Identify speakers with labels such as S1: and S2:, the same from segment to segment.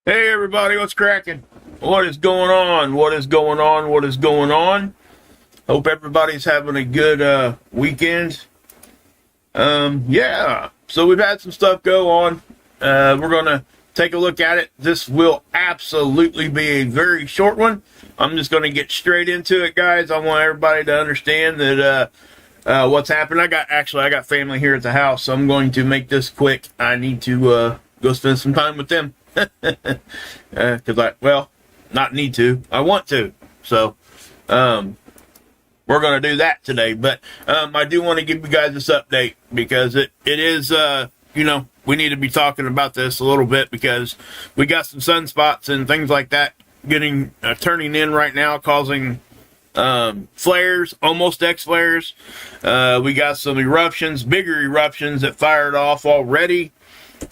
S1: Hey everybody, what's cracking? What is going on? What is going on? What is going on? Hope everybody's having a good weekend. Yeah, so we've had some stuff go on. We're gonna take a look at it. This will absolutely be a very short one. I'm just gonna get straight into it, guys. I want everybody to understand that what's happened. I got family here at the house, so I'm going to make this quick. I need to go spend some time with them. Because not need to, I want to. So, we're going to do that today. But I do want to give you guys this update because it is, we need to be talking about this a little bit because we got some sunspots and things like that turning in right now, causing flares, almost X flares. We got some eruptions, bigger eruptions that fired off already.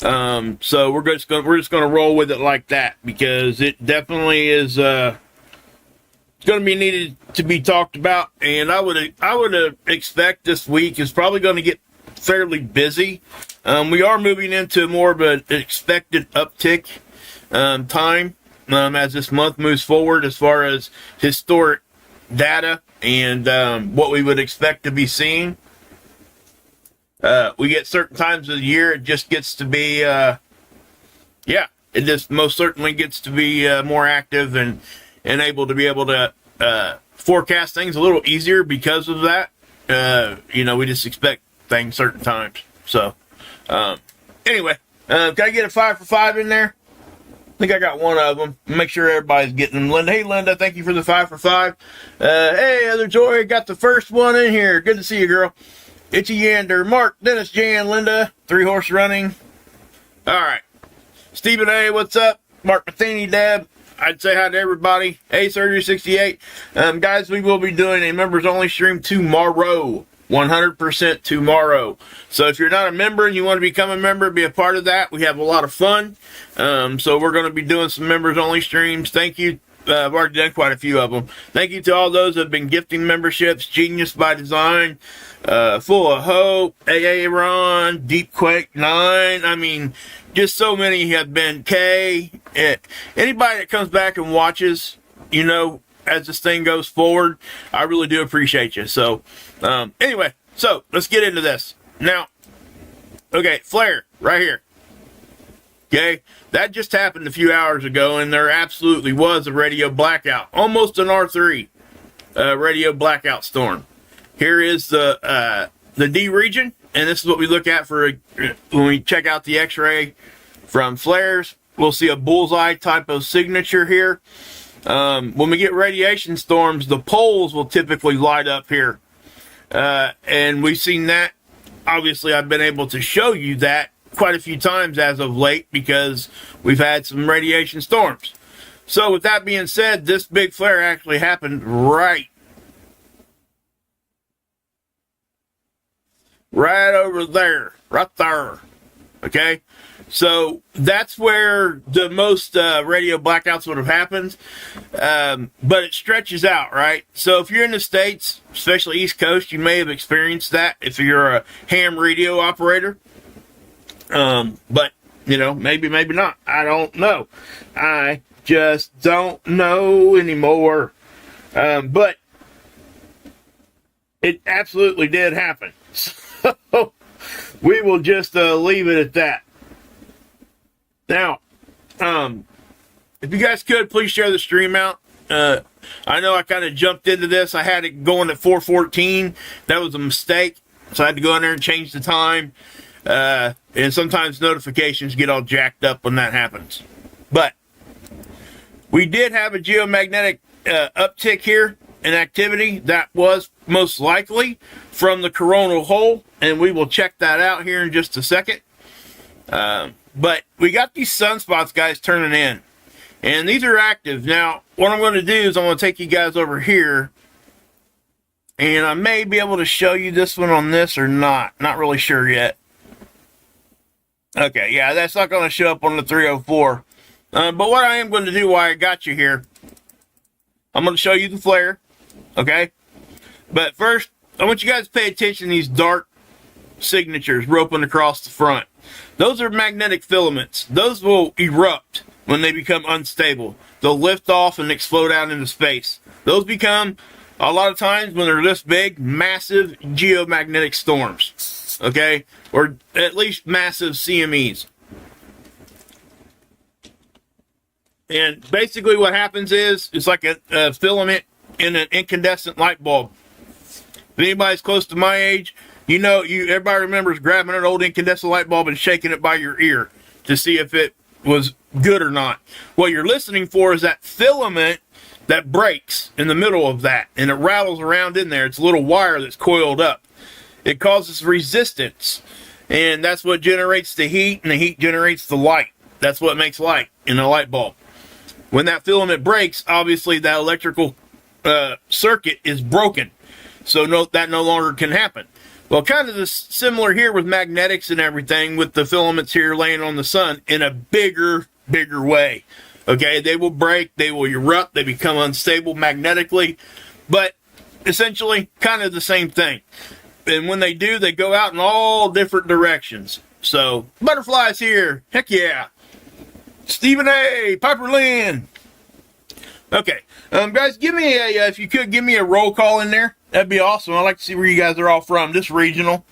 S1: So we're just gonna roll with it like that because it definitely is going to be needed to be talked about, and I would expect this week is probably going to get fairly busy. We are moving into more of an expected uptick time as this month moves forward as far as historic data and what we would expect to be seeing. We get certain times of the year, it just gets to be, it just most certainly gets to be more active and able to forecast things a little easier because of that. We just expect things certain times. So, anyway, can I get a 5 for 5 in there? I think I got one of them. Make sure everybody's getting them. Linda, hey Linda, thank you for the 5 for 5. Hey, Other Joy, got the first one in here. Good to see you, girl. Itchy Yander, Mark, Dennis, Jan, Linda, 3 Horse Running. All right. Stephen A., what's up? Mark Matheny, Deb. I'd say hi to everybody. Hey, Surgery 68. Guys, we will be doing a members only stream tomorrow. 100% tomorrow. So if you're not a member and you want to become a member, be a part of that. We have a lot of fun. So we're going to be doing some members only streams. Thank you. I've already done quite a few of them. Thank you to all those that have been gifting memberships. Genius by Design, Full of Hope, AA Ron, Deep Quake 9. I mean, just so many have been. K. Anybody that comes back and watches, as this thing goes forward, I really do appreciate you. So, anyway, so let's get into this. Now, okay, flare right here. Okay, that just happened a few hours ago, and there absolutely was a radio blackout, almost an R3 radio blackout storm. Here is the D region, and this is what we look at for when we check out the X-ray from flares. We'll see a bullseye type of signature here. When we get radiation storms, the poles will typically light up here, and we've seen that. Obviously, I've been able to show you that quite a few times as of late because we've had some radiation storms. So with that being said, this big flare actually happened right over there, right there. Okay, so that's where the most radio blackouts would have happened, but it stretches out, right? So if you're in the States, especially East Coast, you may have experienced that if you're a ham radio operator. But, maybe not. I don't know. I just don't know anymore. But it absolutely did happen. So we will just leave it at that. Now, if you guys could, please share the stream out. I know I kind of jumped into this. I had it going at 4:14. That was a mistake. So I had to go in there and change the time. And sometimes notifications get all jacked up when that happens. But we did have a geomagnetic uptick here in activity. That was most likely from the coronal hole, and we will check that out here in just a second. But we got these sunspots, guys, turning in. And these are active. Now, what I'm going to do is I'm going to take you guys over here. And I may be able to show you this one on this or not. Not really sure yet. Okay, yeah, that's not going to show up on the 304. But what I am going to do while I got you here, I'm going to show you the flare, okay? But first, I want you guys to pay attention to these dark signatures roping across the front. Those are magnetic filaments. Those will erupt when they become unstable. They'll lift off and explode out into space. Those become, a lot of times when they're this big, massive geomagnetic storms. Okay? Or at least massive CMEs. And basically what happens is, it's like a filament in an incandescent light bulb. If anybody's close to my age, you know, everybody remembers grabbing an old incandescent light bulb and shaking it by your ear to see if it was good or not. What you're listening for is that filament that breaks in the middle of that, and it rattles around in there. It's a little wire that's coiled up. It causes resistance, and that's what generates the heat, and the heat generates the light. That's what makes light in a light bulb. When that filament breaks, obviously that electrical circuit is broken, so that no longer can happen. Well, kind of similar here with magnetics and everything, with the filaments here laying on the sun in a bigger way. Okay, they will break, they will erupt, they become unstable magnetically, but essentially kind of the same thing. And when they do, they go out in all different directions. So, butterflies here, heck yeah. Stephen A., Piper Lynn. Okay, guys, give me if you could, give me a roll call in there. That'd be awesome. I'd like to see where you guys are all from, just regional.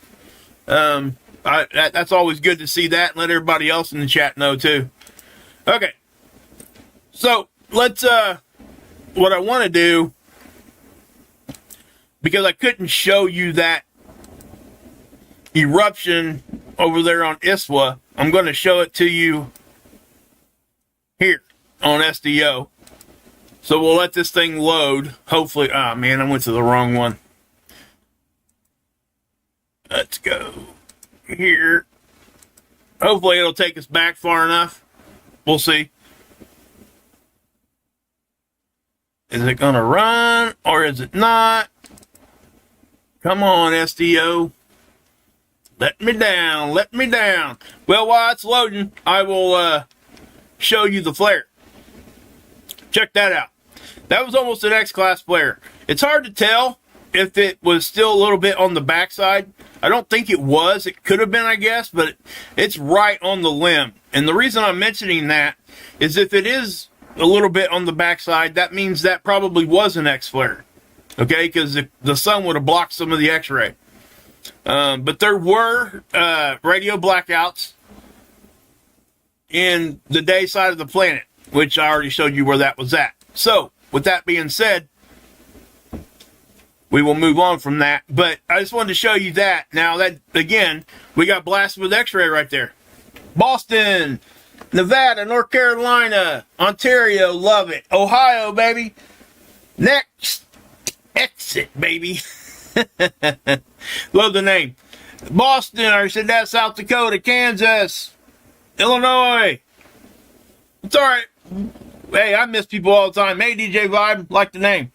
S1: That's always good to see that, and let everybody else in the chat know too. Okay, so let's, what I want to do, because I couldn't show you that eruption over there on ISWA, I'm going to show it to you here on SDO. So we'll let this thing load. Hopefully, oh man, I went to the wrong one. Let's go here. Hopefully it'll take us back far enough. We'll see. Is it going to run or is it not? Come on, SDO. Let me down. Let me down. Well, while it's loading, I will show you the flare. Check that out. That was almost an X-Class flare. It's hard to tell if it was still a little bit on the backside. I don't think it was. It could have been, I guess, but it's right on the limb. And the reason I'm mentioning that is if it is a little bit on the backside, that means that probably was an X-flare. Okay, because the sun would have blocked some of the X-ray. But there were radio blackouts in the day side of the planet, which I already showed you where that was at. So, with that being said, we will move on from that. But I just wanted to show you that. Now, that again, we got blasted with X-ray right there. Boston, Nevada, North Carolina, Ontario, love it. Ohio, baby. Next exit, baby. Love the name. Boston, I said that, South Dakota, Kansas, Illinois. It's alright. Hey, I miss people all the time. Hey, DJ Vibe, like the name.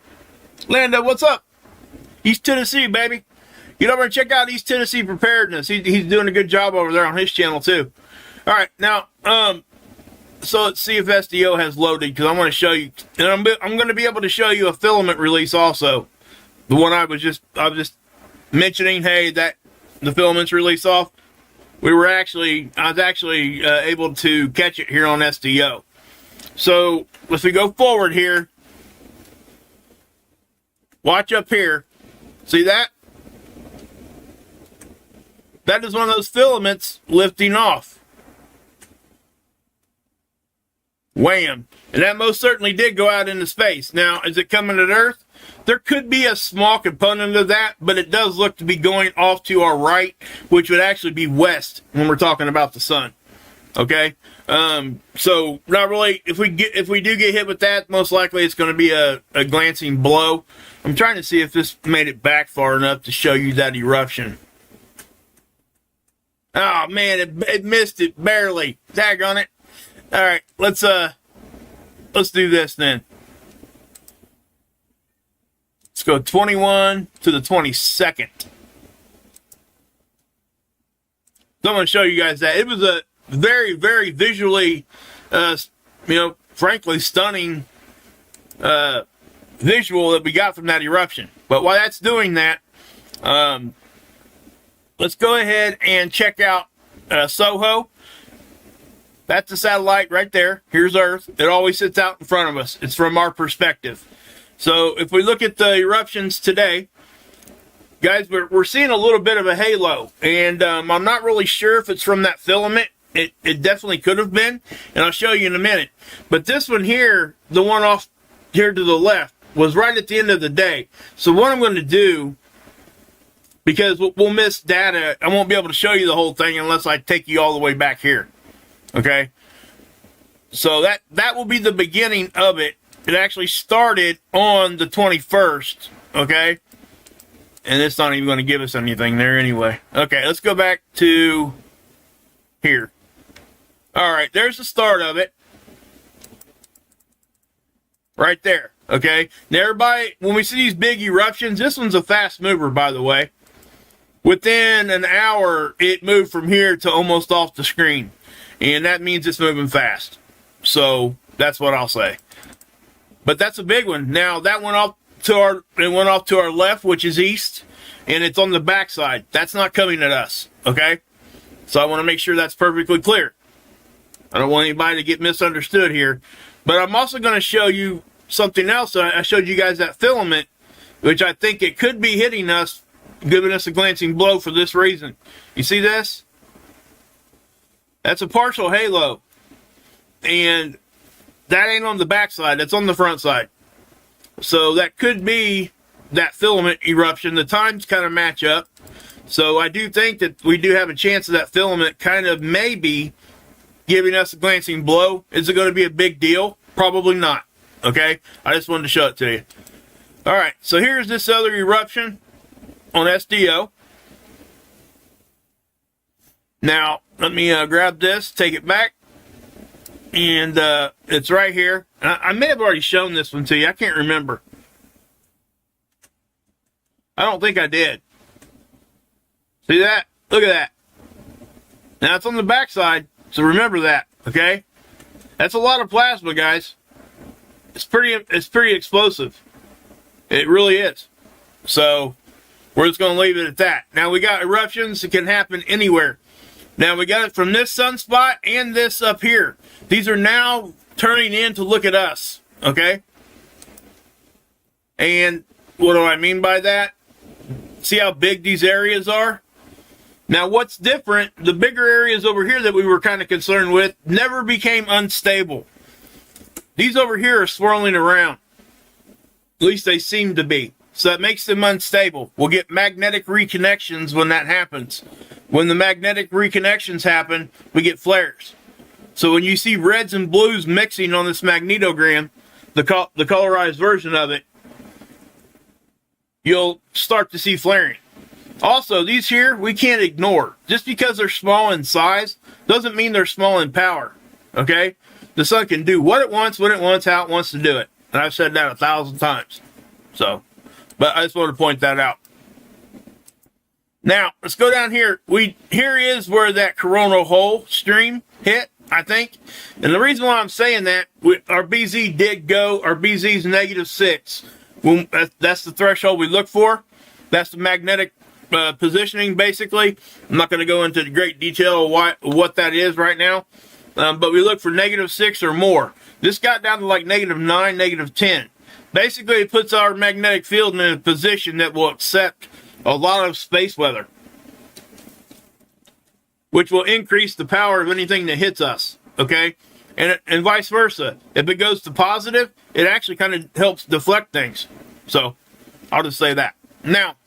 S1: Lando, what's up? East Tennessee, baby. Get over and check out East Tennessee Preparedness. He's doing a good job over there on his channel, too. Alright, now, so let's see if SDO has loaded, because I want to show you, and I'm going to be able to show you a filament release also. The one I was just mentioning, hey, that the filaments release off. I was actually able to catch it here on SDO. So, if we go forward here, watch up here. See that? That is one of those filaments lifting off. Wham! And that most certainly did go out into space. Now, is it coming at Earth? There could be a small component of that, but it does look to be going off to our right, which would actually be west when we're talking about the sun. Okay? So not really, if we do get hit with that, most likely it's going to be a glancing blow. I'm trying to see if this made it back far enough to show you that eruption. Oh man, it missed it barely. Tag on it. All right, let's do this then. Let's go 21 to the 22nd. So I'm going to show you guys that. It was a very, very visually, frankly stunning visual that we got from that eruption. But while that's doing that, let's go ahead and check out Soho. That's the satellite right there. Here's Earth. It always sits out in front of us. It's from our perspective. So if we look at the eruptions today, guys, we're seeing a little bit of a halo. And I'm not really sure if it's from that filament. It definitely could have been. And I'll show you in a minute. But this one here, the one off here to the left, was right at the end of the day. So what I'm going to do, because we'll miss data, I won't be able to show you the whole thing unless I take you all the way back here. Okay? So that will be the beginning of it. It actually started on the 21st. Okay? And it's not even going to give us anything there anyway. Okay, let's go back to here. Alright, there's the start of it. Right there. Okay? Now everybody, when we see these big eruptions, this one's a fast mover, by the way. Within an hour, it moved from here to almost off the screen. And that means it's moving fast. So, that's what I'll say. But that's a big one. Now, that went off to our left, which is east. And it's on the backside. That's not coming at us. Okay? So I want to make sure that's perfectly clear. I don't want anybody to get misunderstood here. But I'm also going to show you something else. I showed you guys that filament, which I think it could be hitting us, giving us a glancing blow for this reason. You see this? That's a partial halo. And that ain't on the back side. That's on the front side. So that could be that filament eruption. The times kind of match up. So I do think that we do have a chance of that filament kind of maybe giving us a glancing blow. Is it going to be a big deal? Probably not. Okay? I just wanted to show it to you. Alright, so here's this other eruption on SDO. Now, let me grab this, take it back. And it's right here. I may have already shown this one to you. I can't remember. I don't think I did. See that? Look at that. Now, it's on the backside, so remember that, okay? That's a lot of plasma, guys. It's pretty explosive. It really is. So, we're just going to leave it at that. Now, we got eruptions that can happen anywhere. Now, we got it from this sunspot and this up here. These are now turning in to look at us, okay? And what do I mean by that? See how big these areas are? Now, what's different, the bigger areas over here that we were kind of concerned with never became unstable. These over here are swirling around. At least they seem to be. So that makes them unstable. We'll get magnetic reconnections when that happens. When the magnetic reconnections happen, we get flares. So when you see reds and blues mixing on this magnetogram, the colorized version of it, you'll start to see flaring. Also, these here, we can't ignore. Just because they're small in size, doesn't mean they're small in power. Okay? The sun can do what it wants, when it wants, how it wants to do it. And I've said that 1,000 times. So, but I just wanted to point that out. Now, let's go down here. Here is where that coronal hole stream hit, I think. And the reason why I'm saying that, our BZ did go, our BZ is -6. That's the threshold we look for. That's the magnetic positioning, basically. I'm not going to go into great detail of what that is right now. But we look for -6 or more. This got down to like -9, -10. Basically, it puts our magnetic field in a position that will accept a lot of space weather, which will increase the power of anything that hits us, okay? And vice versa. If it goes to positive, it actually kind of helps deflect things. So, I'll just say that. Now,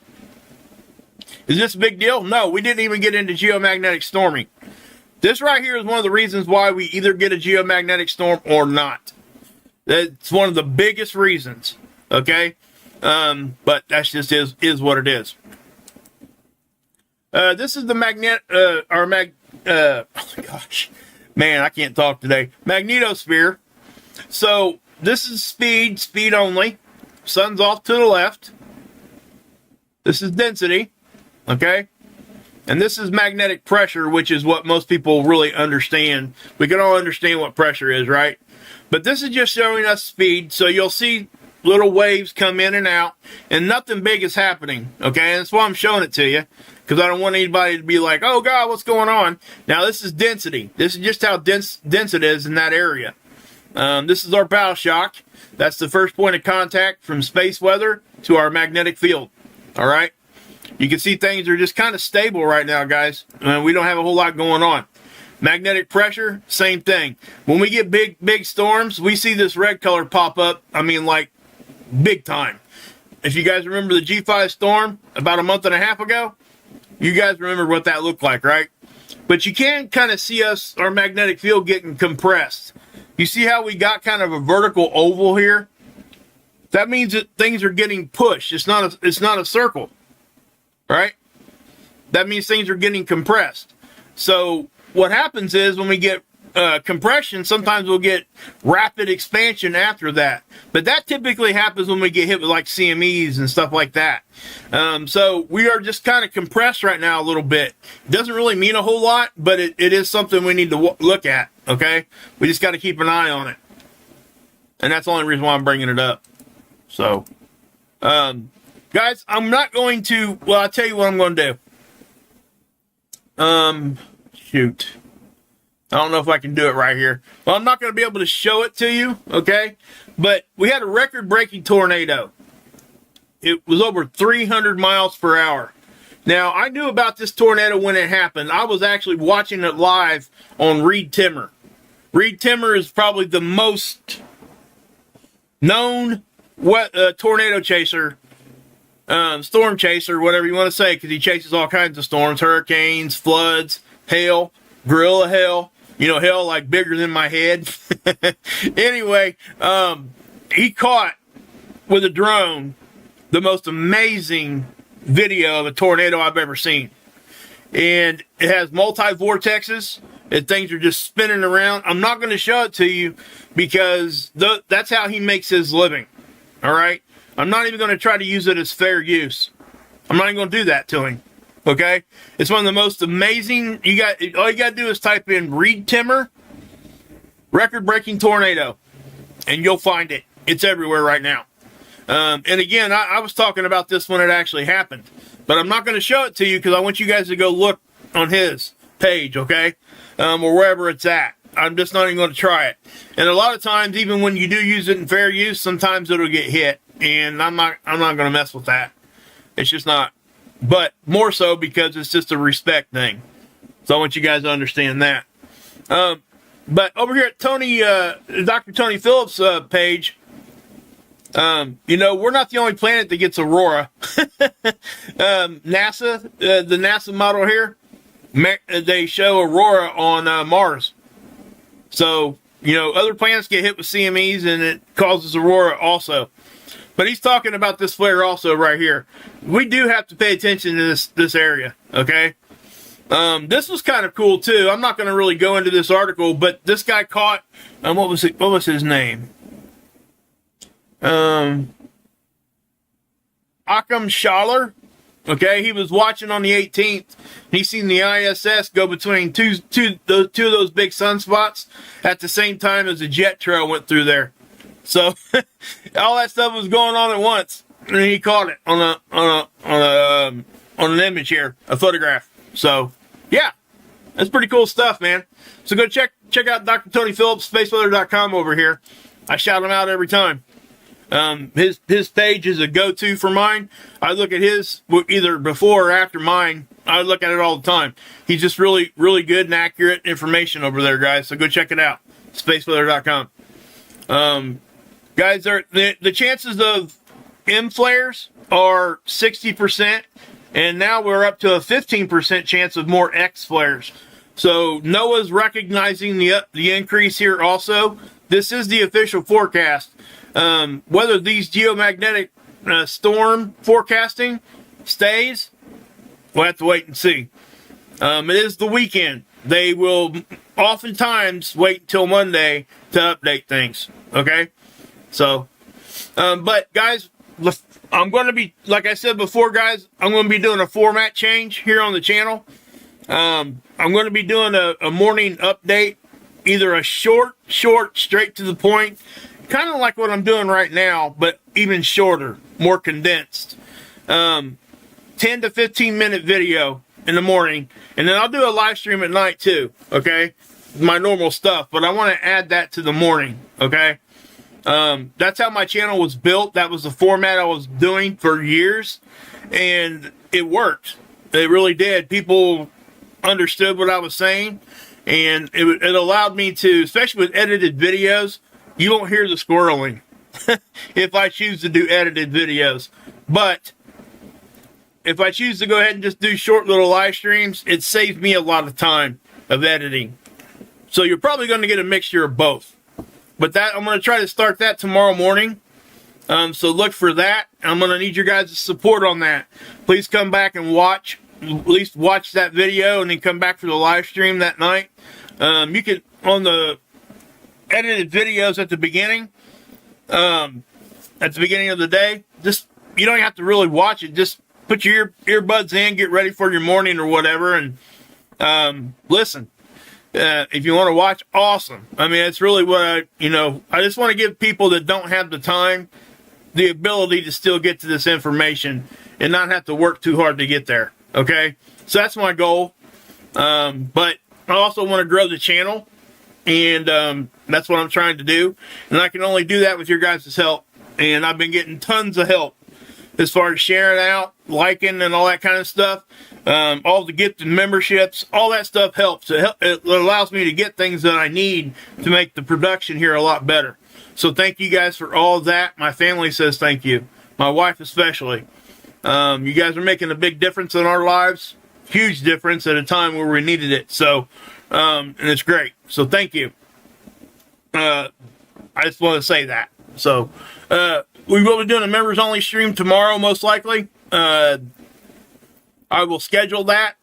S1: is this a big deal? No, we didn't even get into geomagnetic storming. This right here is one of the reasons why we either get a geomagnetic storm or not. That's one of the biggest reasons, okay? But that's just is what it is. This is the oh my gosh. Man, I can't talk today. Magnetosphere. So, this is speed only. Sun's off to the left. This is density, okay? And this is magnetic pressure, which is what most people really understand. We can all understand what pressure is, right? But this is just showing us speed, so you'll see little waves come in and out, and nothing big is happening, okay? And that's why I'm showing it to you. because I don't want anybody to be like, oh God, what's going on? Now this is density. This is just how dense it is in that area. This is our bow shock. That's the first point of contact from space weather to our magnetic field. All right. You can see things are just kind of stable right now, guys. We don't have a whole lot going on. Magnetic pressure, same thing. When we get big storms, we see this red color pop up. I mean, like, big time. If you guys remember the G5 storm about a month and a half ago, you guys remember what that looked like, right? But you can kind of see our magnetic field getting compressed. You see how we got kind of a vertical oval here? That means that things are getting pushed. It's not a circle, right? That means things are getting compressed. So what happens is when we get compression, sometimes we'll get rapid expansion after that. But that typically happens when we get hit with like CMEs and stuff like that. So we are just kind of compressed right now a little bit. It doesn't really mean a whole lot, but it is something we need to look at, okay? We just got to keep an eye on it. And that's the only reason why I'm bringing it up. So, guys, I'm not going to, well, I'll tell you what I'm going to do. Shoot. I don't know if I can do it right here. Well, I'm not going to be able to show it to you, okay? But we had a record-breaking tornado. It was over 300 miles per hour. Now, I knew about this tornado when it happened. I was actually watching it live on Reed Timmer. Reed Timmer is probably the most known tornado chaser, storm chaser, whatever you want to say, because he chases all kinds of storms, hurricanes, floods, hail, gorilla hail, hail like bigger than my head. Anyway, he caught with a drone the most amazing video of a tornado I've ever seen. And it has multi-vortexes, and things are just spinning around. I'm not going to show it to you because that's how he makes his living. All right? I'm not even going to try to use it as fair use. I'm not even going to do that to him. Okay? It's one of the most amazing. All you got to do is type in Reed Timmer record-breaking tornado, and you'll find it. It's everywhere right now. And again, I was talking about this when it actually happened, but I'm not going to show it to you because I want you guys to go look on his page, okay? Or wherever it's at. I'm just not even going to try it. And a lot of times, even when you do use it in fair use, sometimes it'll get hit, and I'm not going to mess with that. It's just not. But more so because it's just a respect thing. So I want you guys to understand that. But over here at Dr. Tony Phillips' page, we're not the only planet that gets aurora. NASA, the NASA model here, they show aurora on Mars. So, other planets get hit with CMEs and it causes aurora also. But he's talking about this flare also right here. We do have to pay attention to this area, okay? This was kind of cool too. I'm not going to really go into this article, but this guy caught, what was his name? Akam Schaller. Okay, he was watching on the 18th. He seen the ISS go between two of those big sunspots at the same time as a jet trail went through there. So all that stuff was going on at once, and he caught it on an image here, a photograph. So yeah, that's pretty cool stuff, man. So go check out Dr. Tony Phillips, spaceweather.com over here. I shout him out every time. His page is a go-to for mine. I look at his either before or after mine. I look at it all the time. He's just really, really good and accurate information over there, guys. So go check it out. Spaceweather.com. Guys, the chances of M flares are 60%, and now we're up to a 15% chance of more X flares. So NOAA's recognizing the increase here also. This is the official forecast. Whether these geomagnetic storm forecasting stays, we'll have to wait and see. It is the weekend. They will oftentimes wait until Monday to update things. Okay? So, but guys, I'm going to be, like I said before, guys, I'm going to be doing a format change here on the channel. I'm going to be doing a morning update, either a short, straight to the point, kind of like what I'm doing right now, but even shorter, more condensed, to 10 to 15 minute video in the morning, and then I'll do a live stream at night too, okay? My normal stuff, but I want to add that to the morning, okay? That's how my channel was built. That was the format I was doing for years, and it worked. It really did. People understood what I was saying, and it allowed me to, especially with edited videos, you won't hear the squirreling if I choose to do edited videos. But if I choose to go ahead and just do short little live streams, it saves me a lot of time of editing. So you're probably going to get a mixture of both. But that, I'm going to try to start that tomorrow morning. So look for that. I'm going to need your guys' support on that. Please come back and watch. At least watch that video and then come back for the live stream that night. You can, on the edited videos at the beginning of the day, just, you don't have to really watch it. Just put your earbuds in, get ready for your morning or whatever, and listen. If you want to watch, awesome. I mean, it's really what I just want to give people that don't have the time the ability to still get to this information and not have to work too hard to get there. Okay? So that's my goal. But I also want to grow the channel, and that's what I'm trying to do. And I can only do that with your guys' help. And I've been getting tons of help as far as sharing out, liking, and all that kind of stuff. All the gifted memberships, all that stuff helps. It allows me to get things that I need to make the production here a lot better. So thank you guys for all of that. My family says thank you. My wife especially. You guys are making a big difference in our lives. Huge difference at a time where we needed it. So, and it's great. So thank you. I just want to say that. So, we will be doing a members only stream tomorrow, most likely. I will schedule that,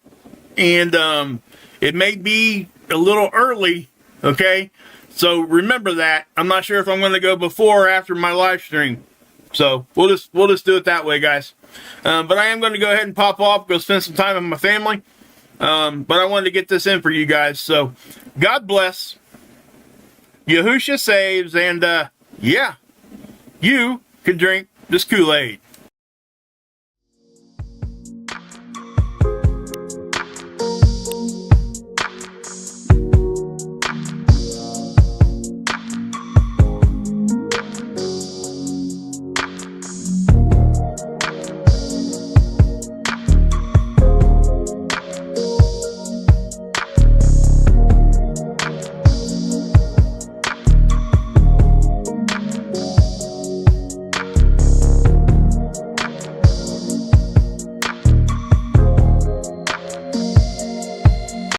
S1: and it may be a little early, okay? So remember that. I'm not sure if I'm going to go before or after my live stream. So we'll just do it that way, guys. But I am going to go ahead and pop off, go spend some time with my family. But I wanted to get this in for you guys. So God bless. Yahusha saves, and yeah, you can drink this Kool-Aid.